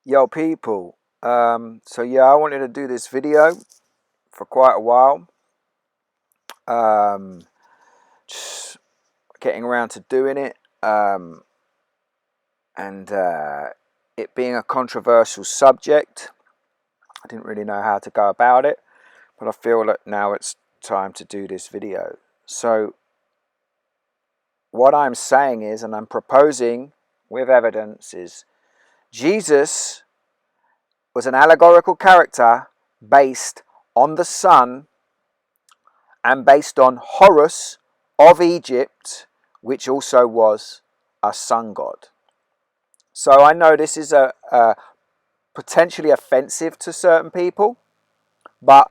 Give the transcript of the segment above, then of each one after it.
Yo people, so yeah, I wanted to do this video for quite a while. Just getting around to doing it, and it being a controversial subject, I didn't really know how to go about it, but I feel that now it's time to do this video. So what I'm saying is, and I'm proposing with evidence, is Jesus was an allegorical character based on the sun and based on Horus of Egypt, which also was a sun god. So I know this is a potentially offensive to certain people, but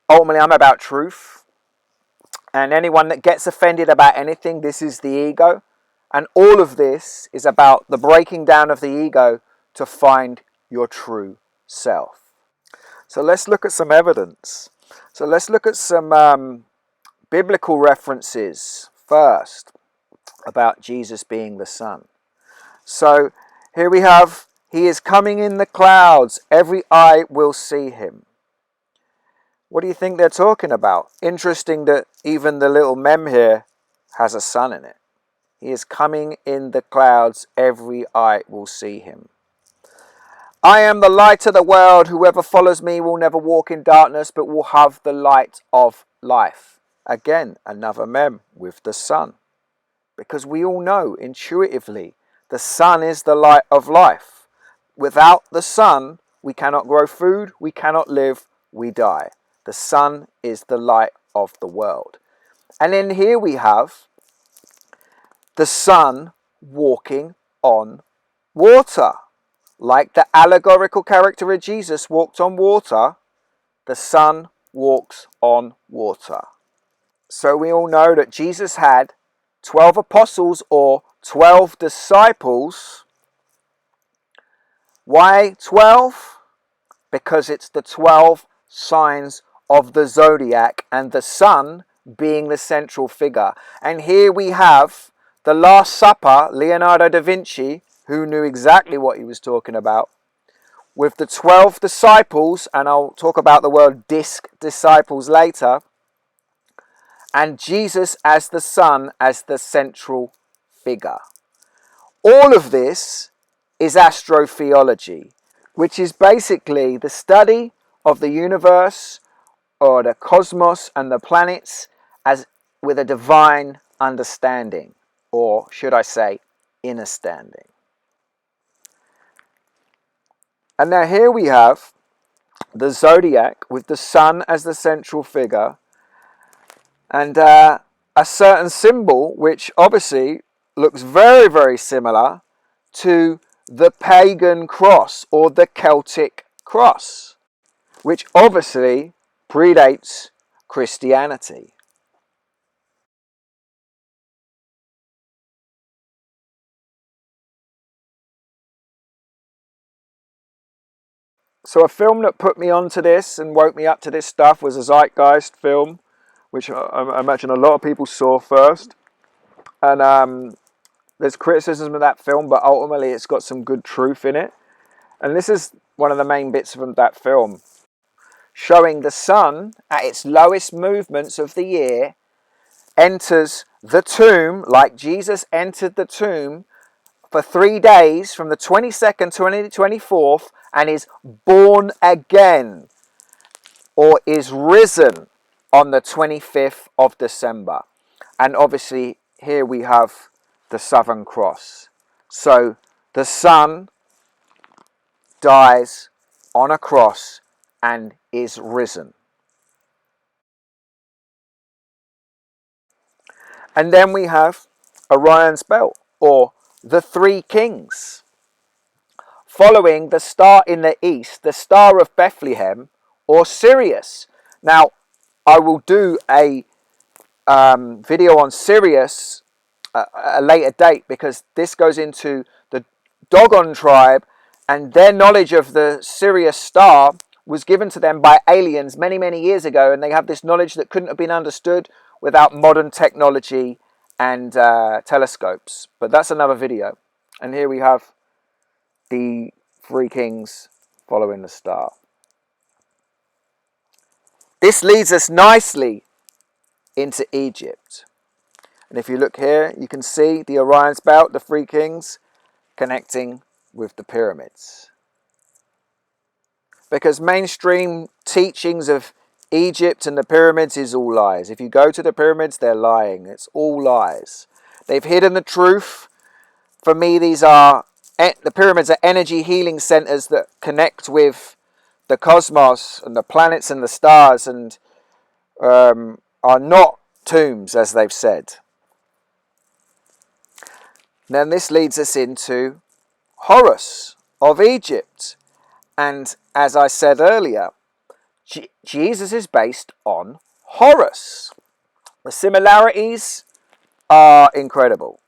ultimately I'm about truth. And anyone that gets offended about anything, this is the ego. And all of this is about the breaking down of the ego to find your true self. So let's look at some evidence. So let's look at some biblical references first about Jesus being the Son. So here we have, he is coming in the clouds, every eye will see him. What do you think they're talking about? Interesting that even the little mem here has a sun in it. He is coming in the clouds, every eye will see him. I am the light of the world. Whoever follows me will never walk in darkness, but will have the light of life. Again, another mem with the sun. Because we all know intuitively, the sun is the light of life. Without the sun, we cannot grow food, we cannot live, we die. The sun is the light of the world. And then here we have the sun walking on water. Like the allegorical character of Jesus walked on water, the sun walks on water. So we all know that Jesus had 12 apostles or 12 disciples. Why 12? Because it's the 12 signs of the zodiac and the sun being the central figure. And here we have the Last Supper, Leonardo da Vinci, who knew exactly what he was talking about, with the 12 disciples, and I'll talk about the word disciples later, and Jesus as the sun as the central figure. All of this is astrotheology, which is basically the study of the universe or the cosmos and the planets as with a divine understanding, or should I say understanding. And now here we have the zodiac with the sun as the central figure, and a certain symbol which obviously looks very, very similar to the pagan cross or the Celtic cross, which obviously predates Christianity. So a film that put me onto this and woke me up to this stuff was a Zeitgeist film, which I imagine a lot of people saw first. And there's criticism of that film, but ultimately it's got some good truth in it. And this is one of the main bits of that film, showing the sun at its lowest movements of the year enters the tomb, like Jesus entered the tomb for 3 days from the 22nd to the 24th, and is born again, or is risen on the 25th of December. And obviously here we have the Southern Cross. So the sun dies on a cross and is risen. And then we have Orion's belt, or the three kings, following the star in the east, the star of Bethlehem, or Sirius. Now, I will do a video on Sirius at a later date, because this goes into the Dogon tribe, and their knowledge of the Sirius star was given to them by aliens many, many years ago, and they have this knowledge that couldn't have been understood without modern technology and telescopes. But that's another video. And here we have the three kings following the star. This leads us nicely into Egypt. And if you look here, you can see the Orion's belt, the three kings, connecting with the pyramids. Because mainstream teachings of Egypt and the pyramids is all lies. If you go to the pyramids, they're lying. It's all lies. They've hidden the truth. For me, the pyramids are energy healing centers that connect with the cosmos and the planets and the stars, and are not tombs, as they've said. Then this leads us into Horus of Egypt. And as I said earlier, Jesus is based on Horus. The similarities are incredible.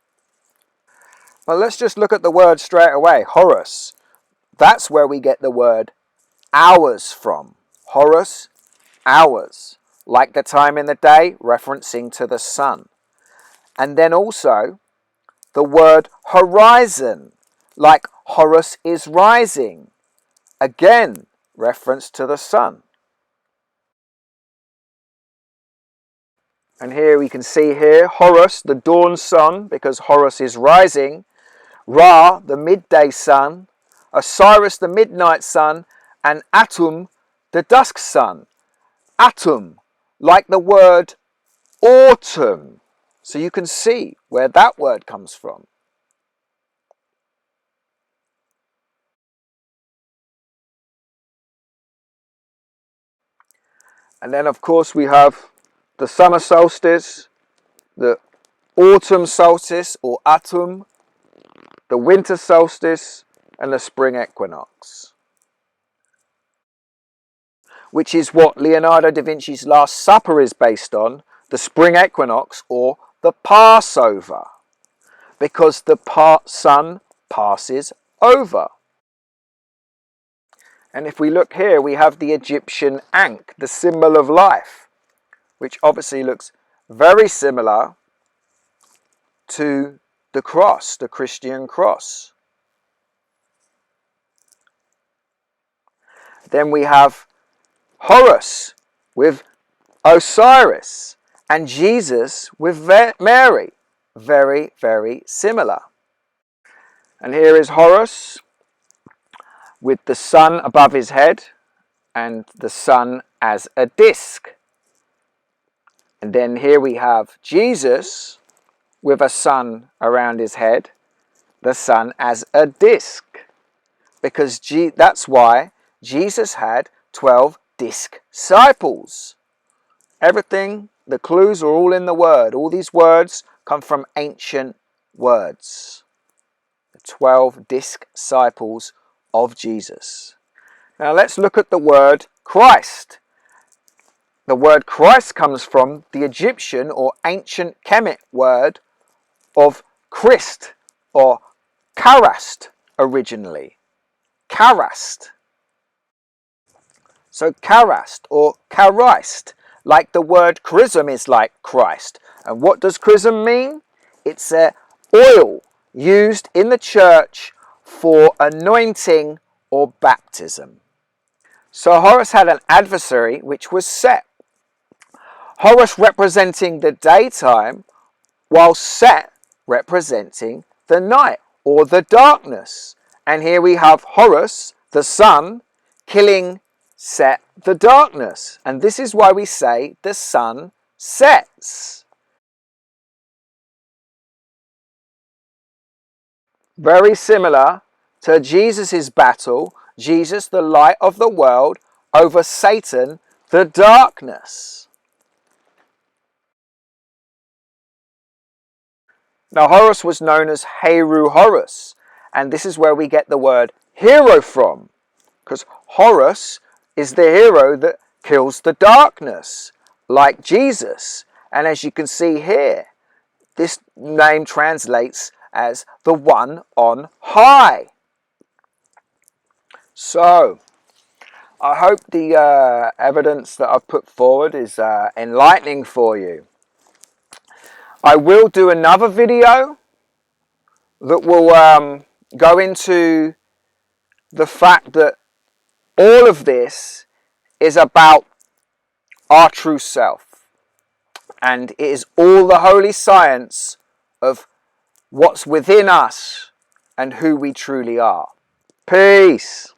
Well, let's just look at the word straight away. Horus. That's where we get the word hours from. Horus, hours. Like the time in the day, referencing to the sun. And then also the word horizon. Like Horus is rising. Again, reference to the sun. And here we can see here Horus, the dawn sun, because Horus is rising. Ra, the midday sun. Osiris, the midnight sun. And Atum, the dusk sun. Atum, like the word autumn. So you can see where that word comes from. And then of course we have the summer solstice, the autumn solstice or autumn, the winter solstice, and the spring equinox. Which is what Leonardo da Vinci's Last Supper is based on, the spring equinox or the Passover. Because the sun passes over. And if we look here, we have the Egyptian Ankh, the symbol of life, which obviously looks very similar to the cross, the Christian cross. Then we have Horus with Osiris and Jesus with Mary. Very, very similar. And here is Horus with the sun above his head and the sun as a disc. And then here we have Jesus with a sun around his head, the sun as a disc. Because that's why Jesus had 12 disciples. Everything, the clues are all in the word. All these words come from ancient words. The 12 disciples of Jesus. Now let's look at the word Christ. The word Christ comes from the Egyptian or ancient Kemet word of Christ or Karast originally. Karast. So Karast or Christ, like the word chrism is like Christ. And what does chrism mean? It's an oil used in the church for anointing or baptism. So Horus had an adversary which was Set. Horus representing the daytime, while Set representing the night or the darkness. And here we have Horus, the sun, killing Set, the darkness. And this is why we say the sun sets. Very similar to Jesus' battle, Jesus, the light of the world, over Satan, the darkness. Now Horus was known as Heru Horus, and this is where we get the word hero from, because Horus is the hero that kills the darkness, like Jesus. And as you can see here, this name translates as the one on high. So, I hope the evidence that I've put forward is enlightening for you. I will do another video that will go into the fact that all of this is about our true self. And it is all the holy science of what's within us and who we truly are. Peace.